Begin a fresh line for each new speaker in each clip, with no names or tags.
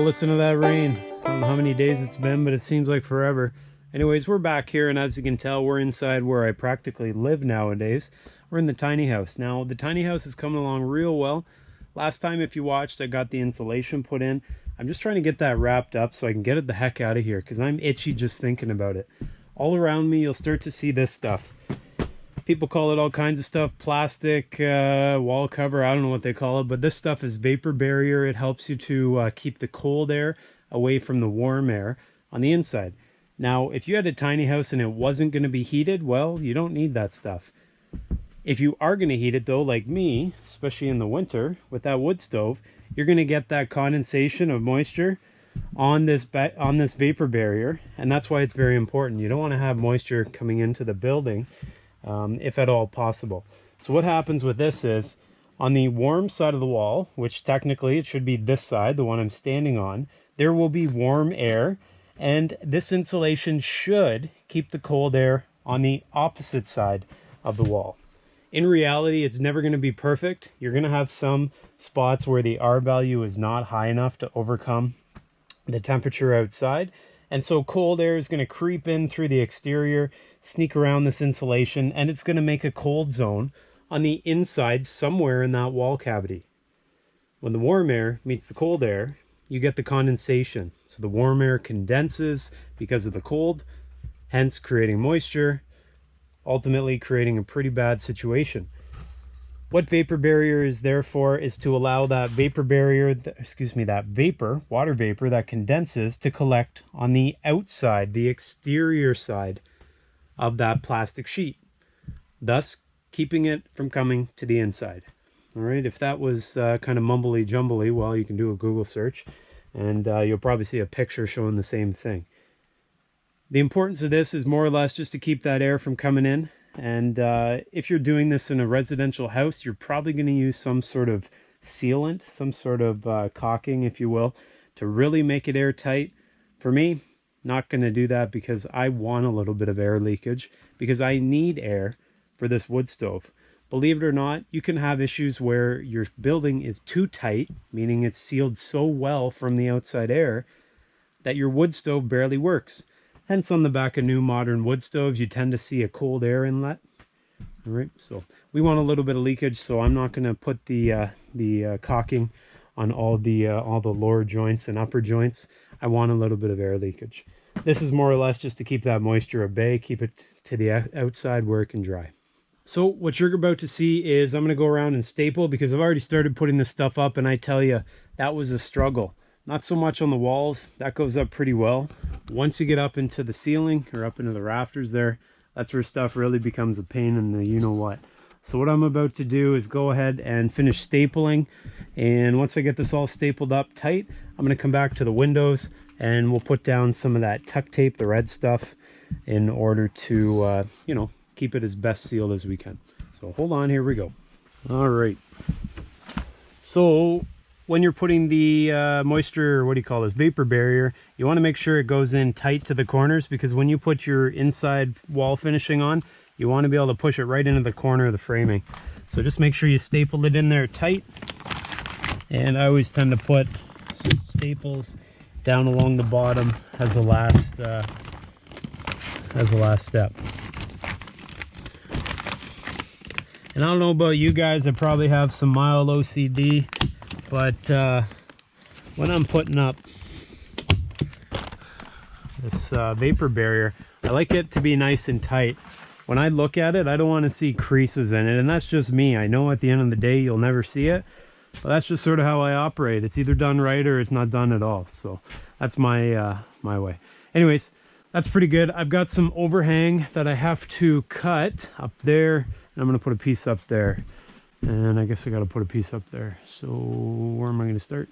listen to that rain. I don't know how many days it's been, but it seems like forever. Anyways, we're back here, and as you can tell, we're inside where I practically live nowadays. We're in the tiny house. Now, the tiny house is coming along real well. Last time, if you watched, I got the insulation put in. I'm just trying to get that wrapped up so I can get it the heck out of here, because I'm itchy just thinking about it. All around me, you'll start to see this stuff. People call it all kinds of stuff, plastic, wall cover, I don't know what they call it, but this stuff is vapor barrier. It helps you to keep the cold air away from the warm air on the inside. Now, if you had a tiny house and it wasn't going to be heated, well, you don't need that stuff. If you are going to heat it though, like me, especially in the winter with that wood stove, you're going to get that condensation of moisture on this vapor barrier, and that's why it's very important. You don't want to have moisture coming into the building. If at all possible. So what happens with this is, on the warm side of the wall, which technically it should be this side, the one I'm standing on, there will be warm air, and this insulation should keep the cold air on the opposite side of the wall. In reality, it's never going to be perfect. You're going to have some spots where the R value is not high enough to overcome the temperature outside. And so cold air is going to creep in through the exterior, sneak around this insulation, and it's going to make a cold zone on the inside somewhere in that wall cavity. When the warm air meets the cold air, you get the condensation. So the warm air condenses because of the cold, hence creating moisture, ultimately creating a pretty bad situation. What vapor barrier is there for is to allow that vapor barrier, that vapor, water vapor that condenses, to collect on the outside, the exterior side of that plastic sheet, thus keeping it from coming to the inside. All right, if that was kind of mumbly jumbly, well, you can do a Google search and you'll probably see a picture showing the same thing. The importance of this is more or less just to keep that air from coming in. And if you're doing this in a residential house, you're probably going to use some sort of sealant, some sort of caulking, if you will, to really make it airtight. For me, not going to do that because I want a little bit of air leakage, because I need air for this wood stove. Believe it or not, you can have issues where your building is too tight, meaning it's sealed so well from the outside air that your wood stove barely works. Hence, on the back of new modern wood stoves, you tend to see a cold air inlet. All right, so we want a little bit of leakage, so I'm not going to put the caulking on all the lower joints and upper joints. I want a little bit of air leakage. This is more or less just to keep that moisture at bay, keep it to the outside where it can dry. So what you're about to see is I'm going to go around and staple, because I've already started putting this stuff up, and I tell you, that was a struggle. Not so much on the walls, that goes up pretty well. Once you get up into the ceiling or up into the rafters there, that's where stuff really becomes a pain in the you-know-what. So what I'm about to do is go ahead and finish stapling, and once I get this all stapled up tight, I'm going to come back to the windows and we'll put down some of that tuck tape, the red stuff, in order to, keep it as best sealed as we can. So hold on, here we go. All right. So when you're putting the moisture, vapor barrier, you want to make sure it goes in tight to the corners, because when you put your inside wall finishing on, you want to be able to push it right into the corner of the framing. So just make sure you staple it in there tight. And I always tend to put some staples down along the bottom as the last step. And I don't know about you guys, I probably have some mild OCD, but when I'm putting up this vapor barrier, I like it to be nice and tight. When I look at it, I don't want to see creases in it, and that's just me. I know at the end of the day you'll never see it, but that's just sort of how I operate. It's either done right or it's not done at all. So that's my my way. Anyways, that's pretty good. I've got some overhang that I have to cut up there, and I'm going to put a piece up there. And I guess I got to put a piece up there. So where am I going to start?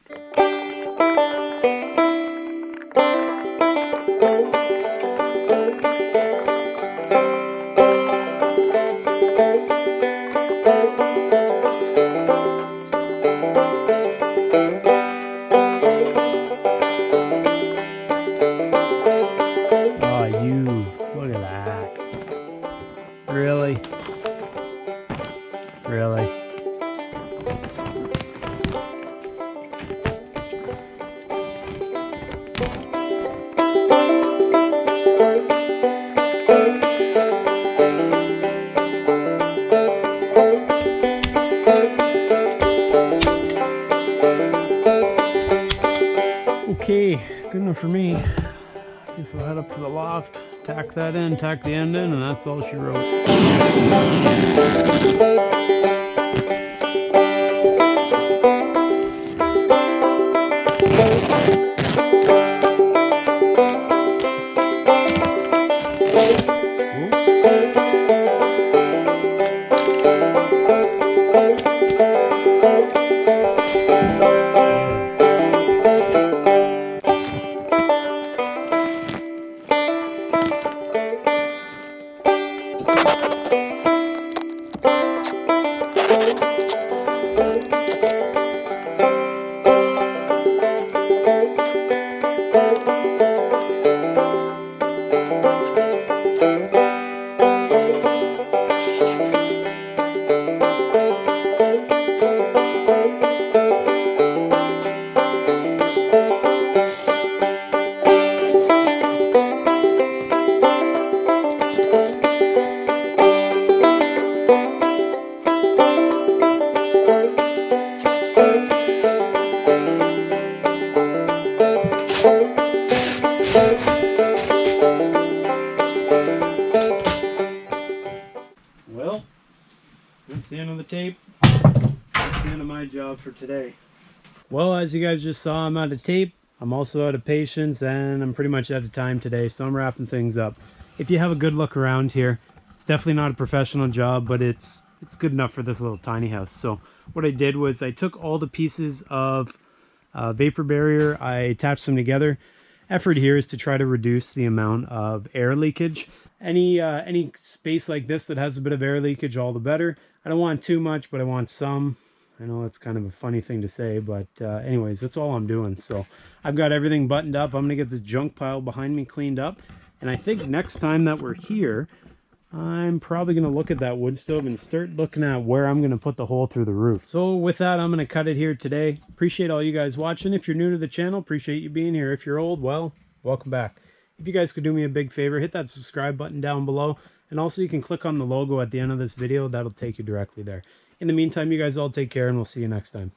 Look at that. Really? Really? good enough for me. Guess I'll head up to the loft, tack that in, tack the end in, and that's all she wrote. Well, that's the end of the tape. That's the end of my job for today. Well, as you guys just saw, I'm out of tape. I'm also out of patience, and I'm pretty much out of time today, so I'm wrapping things up. If you have a good look around here, it's definitely not a professional job, but it's good enough for this little tiny house. So what I did was I took all the pieces of vapor barrier, I attached them together. Effort here is to try to reduce the amount of air leakage. Any space like this that has a bit of air leakage, all the better. I don't want too much, but I want some. I know it's kind of a funny thing to say, but anyways, that's all I'm doing. So I've got everything buttoned up. I'm gonna get this junk pile behind me cleaned up, and I think next time that we're here, I'm probably gonna look at that wood stove and start looking at where I'm gonna put the hole through the roof. So with that, I'm gonna cut it here today. Appreciate all you guys watching. If you're new to the channel, appreciate you being here. If you're old, well, welcome back. If you guys could do me a big favor, hit that subscribe button down below, and also you can click on the logo at the end of this video. That'll take you directly there. In the meantime, you guys all take care, and we'll see you next time.